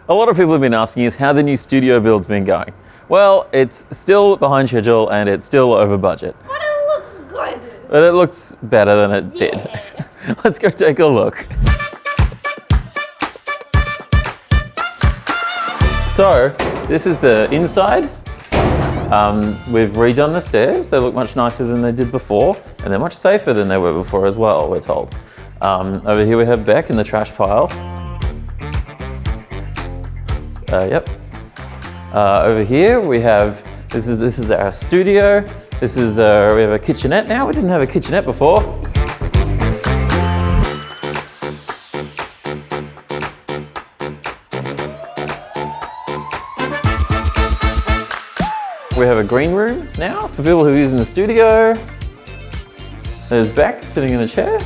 A lot of people have been asking us how the new studio build's been going. Well, it's still behind schedule and it's still over budget. But it looks good. But it looks better than it did. Let's go take a look. So, this is the inside. We've redone the stairs. They look much nicer than they did before, and they're much safer than they were before as well, we're told. Over here we have Bec in the trash pile. Yep. Over here we have, this is our studio. This is, we have a kitchenette now. We didn't have a kitchenette before. We have a green room now for people who are using the studio. There's Bec sitting in a chair.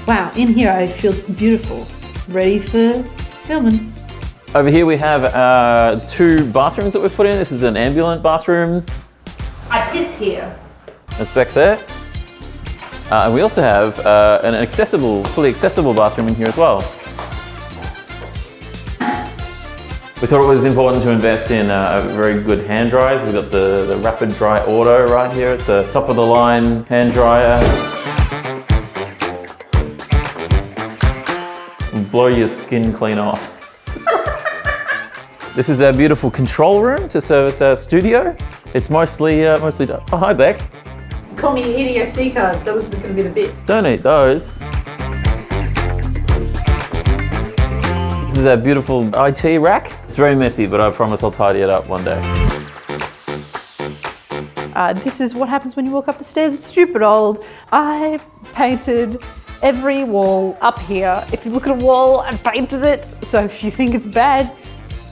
Wow, in here I feel beautiful, ready for filming. Over here we have 2 bathrooms that we've put in. This is an ambulance bathroom. I piss here. That's Bec there. And we also have an accessible, fully accessible bathroom in here as well. We thought it was important to invest in a very good hand dryers. We've got the Rapid Dry Auto right here. It's a top of the line hand dryer. Blow your skin clean off. This is our beautiful control room to service our studio. It's mostly done. Oh, hi Bec. Call me eating SD cards, that was going to be the bit. Don't eat those. This is our beautiful IT rack. It's very messy, but I promise I'll tidy it up one day. This is what happens when you walk up the stairs. It's stupid old. I painted every wall up here. If you look at a wall, I painted it. So if you think it's bad,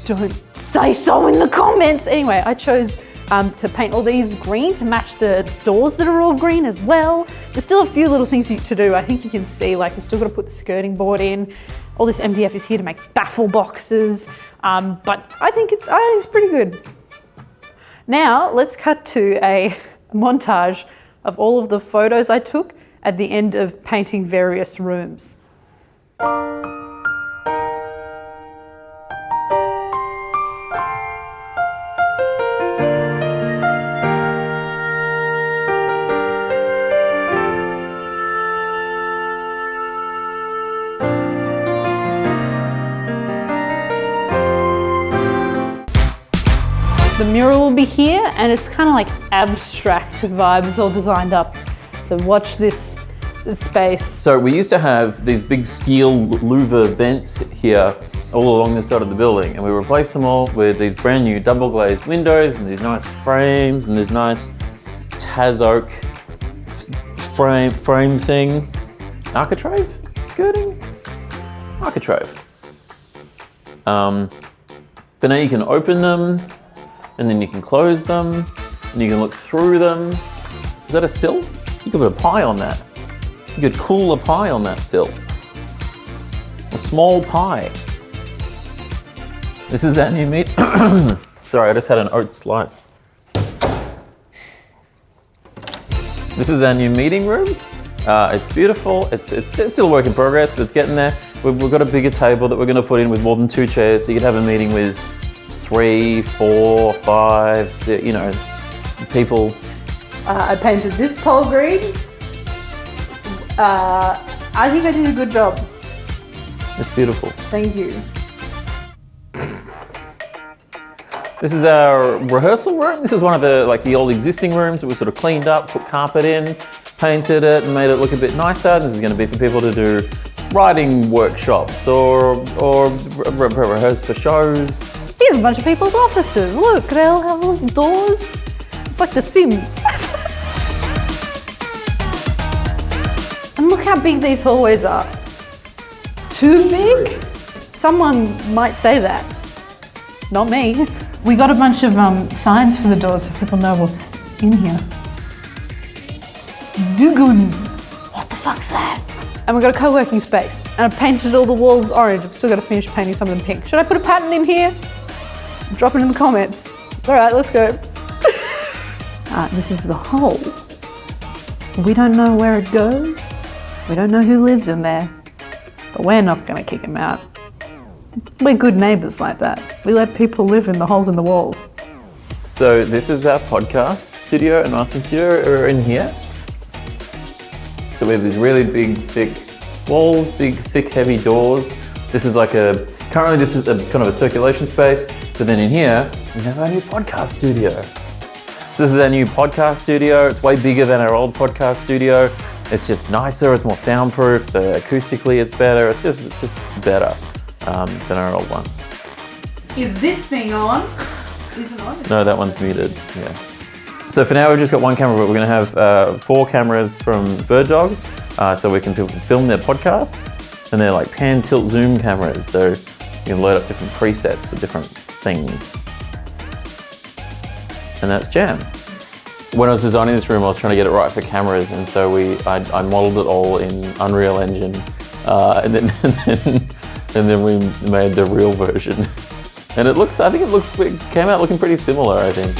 don't say so in the comments. Anyway, I chose to paint all these green to match the doors that are all green as well. There's still a few little things to do. I think you can see, like, we've still got to put the skirting board in. All this MDF is here to make baffle boxes, but I think it's pretty good. Now let's cut to a montage of all of the photos I took at the end of painting various rooms. The mural will be here, and it's kind of like abstract vibes all designed up. So watch this space. So we used to have these big steel louver vents here all along the side of the building, and we replaced them all with these brand new double glazed windows and these nice frames and this nice Taz oak frame thing. Architrave? Skirting? Architrave. But now you can open them, and then you can close them, and you can look through them. Is that a sill? You could put a pie on that. You could cool a pie on that sill. A small pie. This is our new meat. Sorry, I just had an oat slice. This is our new meeting room. It's beautiful. It's still a work in progress, but it's getting there. We've got a bigger table that we're going to put in with more than 2 chairs, so you could have a meeting with 3, 4, 5, 6, you know, people. I painted this pole green. I think I did a good job. It's beautiful. Thank you. This is our rehearsal room. This is one of the old existing rooms that we sort of cleaned up, put carpet in, painted it, and made it look a bit nicer. This is going to be for people to do writing workshops or rehearse for shows. Here's a bunch of people's offices. Look, they all have little doors. It's like The Sims. And look how big these hallways are. Too big? Someone might say that. Not me. We got a bunch of signs for the doors so people know what's in here. Dugun. What the fuck's that? And we've got a co-working space. And I've painted all the walls orange. I've still got to finish painting some of them pink. Should I put a pattern in here? Drop it in the comments. All right, let's go. This is the hole. We don't know where it goes. We don't know who lives in there. But we're not going to kick him out. We're good neighbours like that. We let people live in the holes in the walls. So this is our podcast studio and mastering studio are in here. So we have these really big, thick walls, big, thick, heavy doors. This is like currently this is a kind of a circulation space, but then in here, we have our new podcast studio. So this is our new podcast studio. It's way bigger than our old podcast studio. It's just nicer, it's more soundproof, acoustically it's better. It's just better than our old one. Is this thing on? Is it on? No, that one's muted, yeah. So for now we've just got one camera, but we're gonna have 4 cameras from Bird Dog, so people can film their podcasts, and they're like pan, tilt, zoom cameras, so you can load up different presets with different things. And that's Jam. When I was designing this room, I was trying to get it right for cameras, and so I modeled it all in Unreal Engine, and then we made the real version. And it came out looking pretty similar, I think.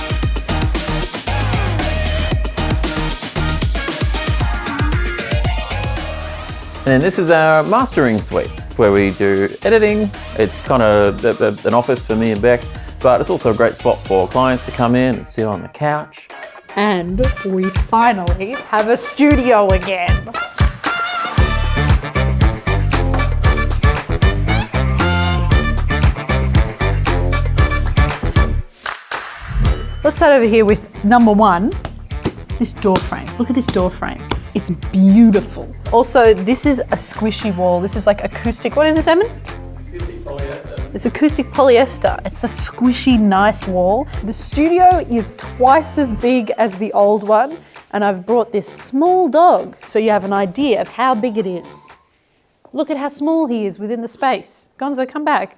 And then this is our mastering suite, where we do editing. It's kind of an office for me and Bec, but it's also a great spot for clients to come in and sit on the couch. And we finally have a studio again. Let's start over here with number 1, this door frame. Look at this door frame. It's beautiful. Also, this is a squishy wall. This is like acoustic, what is this, Eamon? Acoustic polyester. It's acoustic polyester. It's a squishy, nice wall. The studio is twice as big as the old one, and I've brought this small dog so you have an idea of how big it is. Look at how small he is within the space. Gonzo, come back.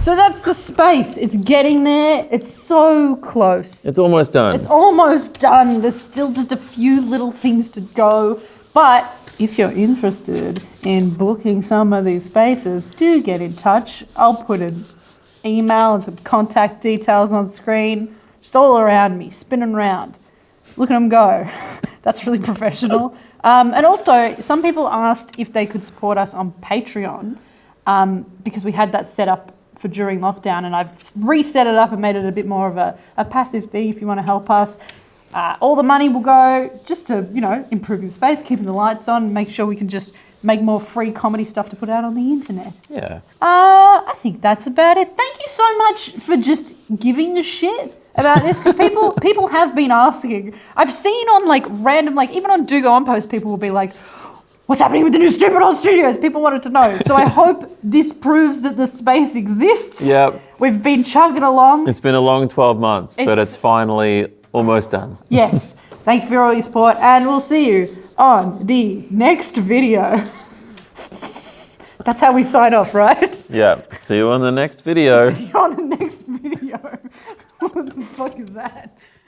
So that's the space. It's getting there. It's so close. It's almost done. It's almost done. There's still just a few little things to go. But if you're interested in booking some of these spaces, do get in touch. I'll put an email and some contact details on screen. Just all around me, spinning around. Look at them go. That's really professional. And also, some people asked if they could support us on Patreon because we had that set up for during lockdown, and I've reset it up and made it a bit more of a passive thing if you want to help us. All the money will go just to, improve your space, keeping the lights on, make sure we can just make more free comedy stuff to put out on the internet. Yeah. I think that's about it. Thank you so much for just giving a shit about this, because people have been asking. I've seen on random, even on Do Go On posts, people will be like, what's happening with the new Stupid Old Studios? People wanted to know. So I hope this proves that the space exists. Yep. We've been chugging along. It's been a long 12 months, but it's finally almost done. Yes. Thank you for all your support, and we'll see you on the next video. That's how we sign off, right? Yeah. See you on the next video. See you on the next video. What the fuck is that?